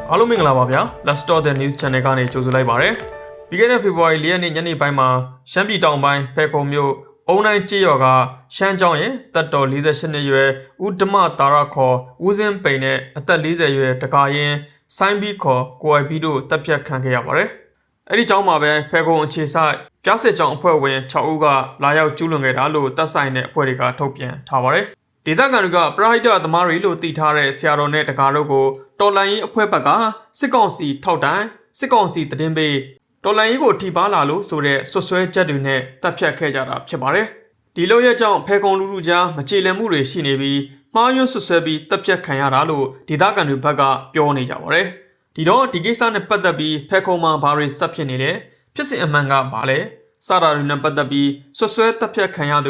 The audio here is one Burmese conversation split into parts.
အားလုံးမင်္ဂလာပါဗျာ Let's Start the News Channel ကနေကြိုဆိုလိုက်ပါရစေ။ပြီးခဲ့တဲ့ဖေဖော်ဝါရီ 4 ရက်နေ့ညနေပိုင်းမှာရှမ်းပြည်တောင်ပိုင်းဖဲခုံမြို့အုံနိုင်ကြေးရွာကရှမ်းကျောင်းရဲ့တပ်တော်48နှစ်ရွယ်ဦးဓမ္မတာရခေါ်ဦးစင်းပိန်နဲ့အသက်40ရွယ်တကာရင်ဆိုင်းဘီခေါ်ကိုအိုက်ဘီတို့တပ်ဖြတ်ခံခဲ့ရပါတယ်။အဲ့ဒီကျောင်းမှာပဲဖဲခုံအခြေဆိုင်ပြားစစ်ကျောင်းအဖွဲ့ဝင်6ဦးကလာရောက်ကျူးလွန်ခဲ့တာလို့တပ်ဆိုင်တဲ့အဖွဲ့တွေကထုတ်ပြန်ထားပါတယ်။ဒေသခံတွေကပရိုက်တာသမားတွေလို့တည်ထားတဲ့ဆရာတော်နဲ့တကာတို့ကိုတော်လိုင်းရေးအဖွဲ့ဘက်ကစစ်ကောင်စီထောက်တိုင်စစ်ကောင်စီတည်င်းပေးတော်လိုင်းရေးကိုထိပါလာလို့ဆိုတဲ့ဆွဆွဲချက်တွေနဲ့တပ်ဖြတ်ခဲ့ကြတာဖြစ်ပါတယ်။ဒီလိုရဲ့ကြောင့်ဖဲကုံလူလူကြားမကြေလည်မှုတွေရှိနေပြီးမှားယွင်းဆွဆွဲပြီးတပ်ဖြတ်ခံရတာလို့ဒေသခံတွေဘက်ကပြောနေကြပါတယ်။ဒီတော့ဒီကိစ္စနဲ့ပတ်သက်ပြီးဖဲကုံမှာဘာတွေစပ်ဖြစ်နေလဲဖြစ်စဉ်အမှန်ကဘာလဲစတာတွေနဲ့ပတ်သက်ပြီးဆွဆွဲတပ်ဖြတ်ခံရသ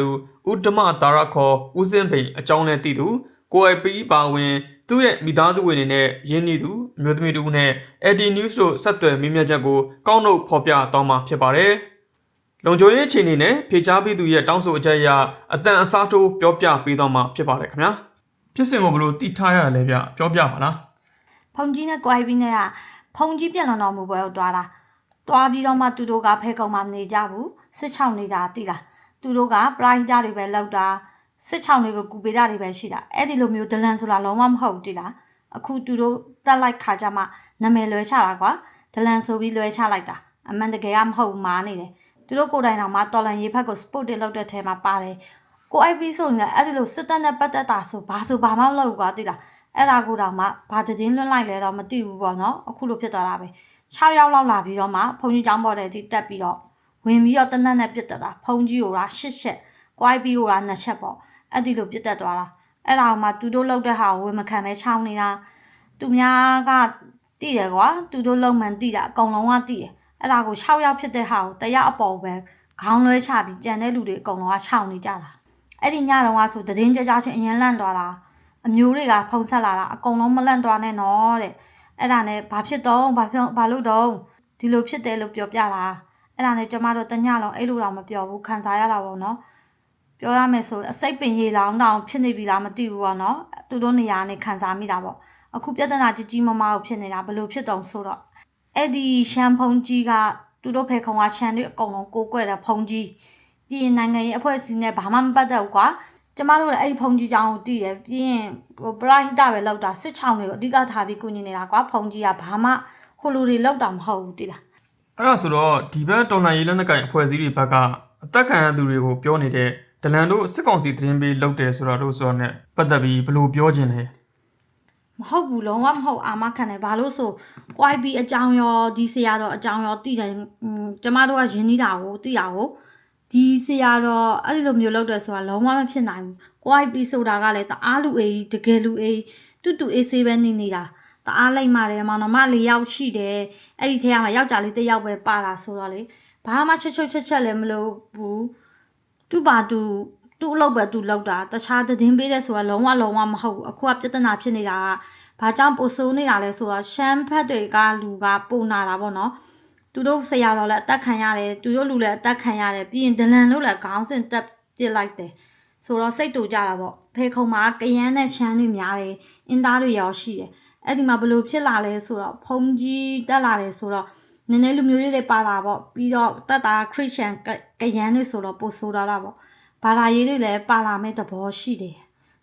ူဦးဓမ္မတာရခေါ်ဦးစင်းပိန်အကြောင်းနဲ့တည်သူကိုအိုက်ပီပါဝင်သူ့ရဲ့မိသားစုဝင်တွေနဲ့ရင်းနှီးသူအမျိုးသမီးတို့နဲ့ AD News တို့ဆက်သွယ်မိမြတ်ချက်ကိုကောက်နှုတ်ဖော်ပြသွားမှာဖြစ်ပါတယ်။လုံခြုံရေးအခြေအနေနဲ့ဖြေချပေးသူရဲ့တောင်းဆိုအချက်အရအတန်အစားထိုးပြောပြပေးသွားမှာဖြစ်ပါတယ်ခင်ဗျာ။ဖြစ်စဉ်ကိုဘယ်လိုတည်ထားရလဲဗျပြောပြပါလား။ဖုန်ကြီးနဲ့ကိုအိုက်ပီနဲ့ကဖုန်ကြီးပြန်လာတော်မူပွဲကိုတွားတာ။တွားပြီးတော့မှသူတို့ကဖဲကုံမှမနေကြဘူး။စစ်ချောင်းနေတာတိလား။သူတို့ကပရိုက်တာတွေပဲလောက်တာစစ်ချောင်းတွေကိုကူပေးတာတွေပဲရှိတာအဲ့ဒီလိုမျိုးဒလန်ဆိုတာလုံးဝမဟုတ်တိလားအခုသူတို့တက်လိုက်ခါကြမှာနာမည်လွဲချတာကွာဒလန်ဆိုပြီးလွဲချလိုက်တာအမှန်တကယ်ကမဟုတ်မားနေတယ်သူတို့ကိုယ်တိုင်တော်မှာတော်လန်ရေးဖက်ကိုစပုတ်တင်လောက်တဲ့ထဲမှာပါတယ်ကိုအိုက်ပီဆိုရင်အဲ့ဒီလိုစစ်တပ်နဲ့ပတ်သက်တာဆိုဘာမှမလုပ်ဘူးကွာတိလားအဲ့ဒါကိုတော့မှဘာတည်င်းလွတ်လိုက်လဲတော့မသိဘူးပေါ့နော်အခုလိုဖြစ်သွားတာပဲ6ယောက်လောက်လာပြီးတော့မှဖုန်ကြီးကျောင်းပေါ်တဲ့အထိတက်ပြီးတော့ဝင်ပြီးတော့တနက်နဲ့ပြစ်တက်တာဖုန်ကြီးကို8ချက်ကိုအိုက်ပီကို2ချက်ပေါ့အဲ့ဒီလိုပြစ်တက်သွားတာအဲ့ဒါမှသူတို့လောက်တဲ့ဟာကိုဝေမခံပဲချောင်းနေတာသူများကတိတယ်ကွာသူတို့လုံမှန်တိတာအကုန်လုံးကတိတယ်အဲ့ဒါကို6ယောက်ဖြစ်တဲ့ဟာကိုတရအပေါ်ပဲခေါင်းလွဲချပြီးကြံတဲ့လူတွေအကုန်လုံးကချောင်းနေကြတာအဲ့ဒီညတုန်းကဆိုတည်င်းကြချင်းအရင်လန့်သွားတာအမျိုးတွေကဖုံဆက်လာတာအကုန်လုံးမလန့်သွားနဲ့နော်တဲ့အဲ့ဒါနဲ့ဘာဖြစ်တော့ဘာလို့တော့ဒီလိုဖြစ်တယ်လို့ပြောပြတာအဲ့ဒါနဲ့ကျမတို့တညလုံးအဲ့လိုတော့မပြောဘူးခံစားရတာပေါ့နော်ပြောရမယ်ဆိုအစိတ်ပင်ရေလောင်းတောင်ဖြစ်နေပြီလားမသိဘူးပေါ့နော်သူတို့နေရာနဲ့ခံစားမိတာပေါ့အခုပြဿနာကြီးမမကိုဖြစ်နေတာဘလို့ဖြစ်တော့ဆိုတော့အဲ့ဒီရှမ်းဖုံကြီးကသူတို့ဖဲခုံကရှမ်းတွေအကုန်လုံးကိုကွဲတဲ့ဖုံကြီးဒီနိုင်ငံရေးအဖွဲ့အစည်းနဲ့ဘာမှမပတ်သက်ဘူးကွာကျမတို့လည်းအဲ့ဒီဖုံကြီးကြောင်းကိုတည်တယ်ပြီးရင်ပရိုက်တာပဲလောက်တာစစ်ချောင်းတွေကိုအဓိကထားပြီးကုညီနေတာကွာဖုံကြီးကဘာမှဟိုလိုတွေလောက်တာမဟုတ်ဘူးတည်လားအဲ့ဒါဆိုတော့ဒီဘက်တော်လှန်ရေးလက်နက်ကိုင်အဖွဲ့အစည်းတွေဘက်ကအသက်ခံရသူတွေကိုပြောနေတဲ့ဒလန်တို့စစ်ကောင်စီသတင်းပေးလုပ်တယ်ဆိုတာတို့ဆိုတော့ ਨੇ ပတ်သက်ပြီးဘယ်လိုပြောခြင်းလဲမဟုတ်ဘူးလုံးဝမဟုတ်အာမခံတယ်ဘာလို့ဆို YB အကြောင်းရောဒီဆရာတော်အကြောင်းရောတည်တယ်ကျမတို့ကယဉ်နေတာကိုတည်တာကိုဒီဆရာတော်အဲ့ဒီလိုမျိုးလုပ်တယ်ဆိုတာလုံးဝမဖြစ်နိုင်ဘူး YB ဆိုတာကလည်းတအားလူအေးတကယ်လူအေးတူအေးဆေးပဲနေနေတာတအားလိုက်မှတယ်မောင်နှမ၄ယောက်ရှိတယ်အဲ့ဒီထဲမှာယောက်ျားလေးတစ်ယောက်ပဲပါတာဆိုတော့လေဘာမှချက်လည်းမလုပ်ဘူးသူ့ဘာသူအလုပ်ပဲသူလုပ်တာတခြားသတင်းပေးတဲ့ဆိုတာလုံးဝမဟုတ်ဘူးအခုကပြဿနာဖြစ်နေတာကဘာကြောင့်ပိုဆိုးနေတာလဲဆိုတော့ရှမ်းဖက်တွေကလူကပုံနာတာပေါ့နော်သူတို့ဆရာတော်လည်းအသက်ခံရတယ်သူတို့လူလည်းအသက်ခံရတယ်ပြီးရင်ဒလန်တို့လည်းခေါင်းစဉ်တက်ပြစ်လိုက်တယ်ဆိုတော့စိတ်တူကြတာပေါ့ဖေခုံမှာကရမ်းနဲ့ချမ်းတွေများတယ်အင်းသားတွေရောရှိတယ်အဲ့ဒီမှာဘလို့ဖြစ်လာလဲဆိုတော့ဖုံကြီးတက်လာတယ်ဆိုတော့နည်းနည်းလူမျိုးတွေပါလာပေါ့ပြီးတော့တက်တာခရစ်ယာန်ကရမ်းတွေဆိုတော့ပိုဆိုးတာပေါ့ဘာသာရေးတွေလည်းပါလာမဲ့သဘောရှိတယ်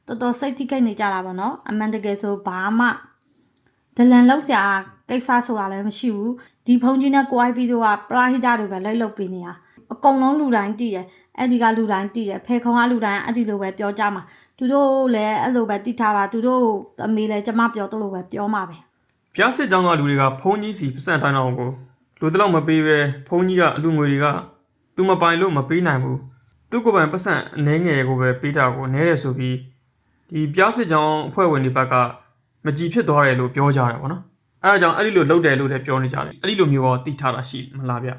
တော်တော်စိတ်ထိခိုက်နေကြတာပေါ့နော်အမှန်တကယ်ဆိုဘာမှဒလန်လောက်ဆရာကိစ္စဆိုတာလည်းမရှိဘူးဒီဖုန်ကြီးနဲ့ကိုအိုက်ပီတို့ကပရာဟိတတွေပဲလိုက်လုပ်ပေးနေတာအကုန်လုံးလူတိုင်းတည်တယ်အဲ့ဒီကလူတိုင်းတည်တယ်ဖဲခုံကလူတိုင်းအဲ့ဒီလိုပဲပြောကြမှာသူတို့လည်းအဲ့လိုပဲတည်ထားတာသူတို့အမေလည်းကျမပြောတော့လို့ပဲပြောမှာပဲပြားစစ်ကြောင်းကလူတွေကဖုန်းကြီးစီပတ်စံတိုင်းအောင်ကိုလူတလောက်မပေးပဲဖုန်းကြီးကအလူငွေတွေကသူမပိုင်လို့မပေးနိုင်ဘူးသူ့ကိုယ်ပိုင်ပတ်စံအနှဲငယ်ကိုပဲပေးတာကိုနဲတယ်ဆိုပြီးဒီပြားစစ်ကြောင်းအဖွဲ့ဝင်တွေဘက်ကမကြည်ဖြစ်သွားတယ်လို့ပြောကြတယ်ပေါ့နော်အဲဒါကြောင့်အဲ့ဒီလိုလုပ်တယ်လို့လည်းပြောနေကြတယ်အဲ့ဒီလိုမျိုးတော့သိထားတာရှိမလားဗ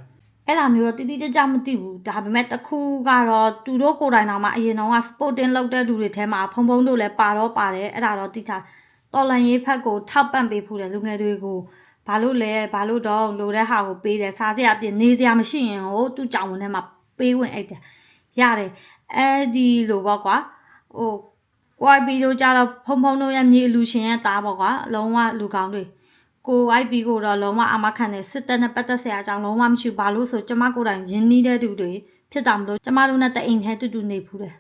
ျအဲ့ဒါမျိုးတော့တိတိကျကျမသိဘူးဒါပေမဲ့တခုကတော့သူတို့ကိုယ်တိုင်တော်မှအရင်တော့က sporting လုပ်တဲ့လူတွေထဲမှာဖုံတို့လည်းပါတယ်အဲ့ဒါတော့သိထားတော်လန်ရေးဖက်ကိုထောက်ပံ့ပေးဖို့တယ်လူငယ်တွေကိုဘာလို့တော့လိုတဲ့ဟာကိုပေးတယ်စားစရာပြင်နေစရာမရှိရင်ဟိုသူ့ကြောင်ဝင်ထဲမှာပေးဝင်အိတ်တယ်ရတယ်အဲ့ဒီလိုပေါ့ကွာဟိုကွာပြီးတော့ကြတော့ဖုံတို့ရဲ့မြေလူရှင်ရဲ့သားပေါ့ကွာလုံးဝလူကောင်းတွေ ကို IP ကိုတော့လုံးဝအာမခံတဲ့စစ်တပ်နဲ့ပတ်သက်ဆရာအကြောင်းလုံးဝမရှိဘာလို့ဆိုကျမကိုယ်တိုင်ရင်းနှီးတဲ့သူတွေဖြစ်တာမလို့ကျမတို့နဲ့တအိမ်ထဲတူတူနေဖူးတယ်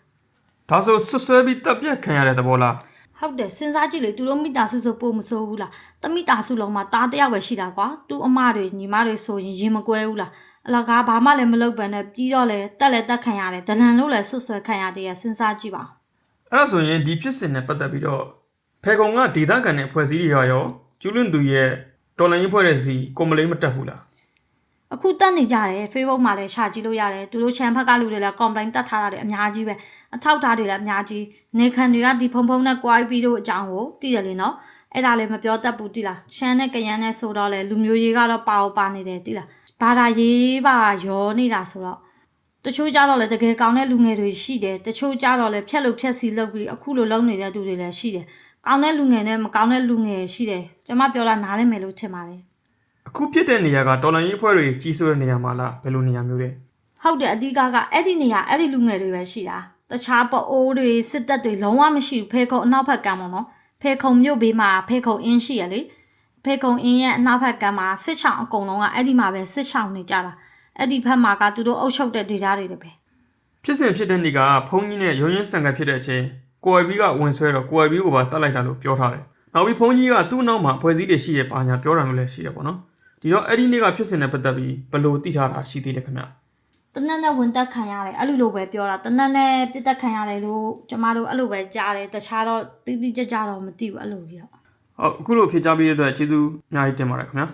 ဒါဆိုဆွဆွဲပြီးတပ်ပြတ်ခံရတဲ့သဘောလား ဟုတ်တယ်စဉ်းစားကြည့်လေသူတို့မိသားစုဆိုပို့မဆိုးဘူးလားတမိသားစုလုံးမှာတားတယောက်ပဲရှိတာကွာသူ့အမတွေညီမတွေဆိုရင်ရင်မကွဲဘူးလားအလကားဘာမှလည်းမလုပ်ဘဲနဲ့ပြီးတော့လေတက်ခံရတယ်ဒလန်လို့လည်းဆွဆွဲခံရတဲ့စဉ်းစားကြည့်ပါ အဲ့ဒါဆိုရင်ဒီဖြစ်စဉ်နဲ့ပတ်သက်ပြီးတော့ဖေကုံကဒေသခံနဲ့ဖွဲ့စည်းတွေရောကျူးလွန်သူရဲ့တော်လိုင်းရေးဖွဲ့တဲ့စီကိုမလေးမတက်ဘူးလား အခုတက်နေကြတယ် Facebook မှာလည်းရှာကြည့်လို့ရတယ်သူတို့ချန်ဖက်ကလူတွေလည်း complaint တက်ထားတာတွေအများကြီးပဲအထောက်ထားတွေလည်းအများကြီးနေခံတွေကဒီဖုံနဲ့ quality ပြီးတို့အကြောင်းကိုသိတယ်လေနော်အဲ့ဒါလည်းမပြောတတ်ဘူးတိလားချန်နဲ့ကရန်နဲ့ဆိုတော့လေလူမျိုးရေးကတော့ပါနေတယ်တိလားဘာသာရေးပါရောနေတာဆိုတော့တချို့ကြတော့လေတကယ်ကောင်းတဲ့လူငယ်တွေရှိတယ်တချို့ကြတော့လေဖြက်လို့ဖြက်စီလုပ်ပြီးအခုလိုလုပ်နေတဲ့သူတွေလည်းရှိတယ်ကောင်းတဲ့လူငယ်နဲ့မကောင်းတဲ့လူငယ်ရှိတယ်ကျွန်မပြောတာနားလည်မယ်လို့ထင်ပါတယ် အခုဖြစ်တဲ့နေရာကတော်လိုင်းရေးဖွဲ့တွေကြီးစိုးတဲ့နေရာမှာလားဘယ်လိုနေရာမျိုးလဲ ဟုတ်တယ်အဓိကအဲ့ဒီနေရာအဲ့ဒီလူငယ်တွေပဲရှိတာတခြားပအိုးတွေစစ်တပ်တွေလုံးဝမရှိဘူးဖေခုံအနောက်ဘက်ကမ်းပေါ့နော်ဖေခုံမြို့ဘေးမှာဖေခုံအင်းရှိရလေဖေခုံအင်းရဲ့အနောက်ဘက်ကမ်းမှာစစ်ချောင်းအကုန်လုံးကအဲ့ဒီမှာပဲစစ်ချောင်းနေကြတာအဲ့ဒီဘက်မှာကသူတို့အုပ်ချုပ်တဲ့ဒေသတွေပဲ ဖြစ်စဉ်ဖြစ်တဲ့နေ့ကဖုန်းကြီးနဲ့ရုံရင်းဆန်ကန်ဖြစ်တဲ့အချိန်ကိုယ်အဘီကဝင်ဆွဲတော့ကိုယ်အဘီကိုပါတတ်လိုက်တာလို့ပြောထားတယ်နောက်ပြီးဖုန်းကြီးကသူ့နောက်မှာဖွဲ့စည်းတွေရှိရဲ့ပါညာပြောတာမျိုးလည်းရှိတယ်ပေါ့နော်ဒီတော့အဲ့ဒီနေ့ကဖြစ်စဉ်နဲ့ပတ်သက်ပြီးဘယ်လိုသိထားတာရှိသေးလဲခင်ဗျ တနက်နဲ့ဝင်တက်ခံရတယ်အဲ့လိုပဲပြောတာတနက်နဲ့ပြစ်တက်ခံရတယ်လို့ကျမတို့အဲ့လိုပဲကြားတယ်တခြားတော့တိတိကျကျတော့မသိဘူးအဲ့လိုကြီးတော့ ဟုတ်အခုလိုဖြေကြားပေးတဲ့အတွက်ကျေးဇူးအများကြီးတင်ပါတယ်ခင်ဗျာ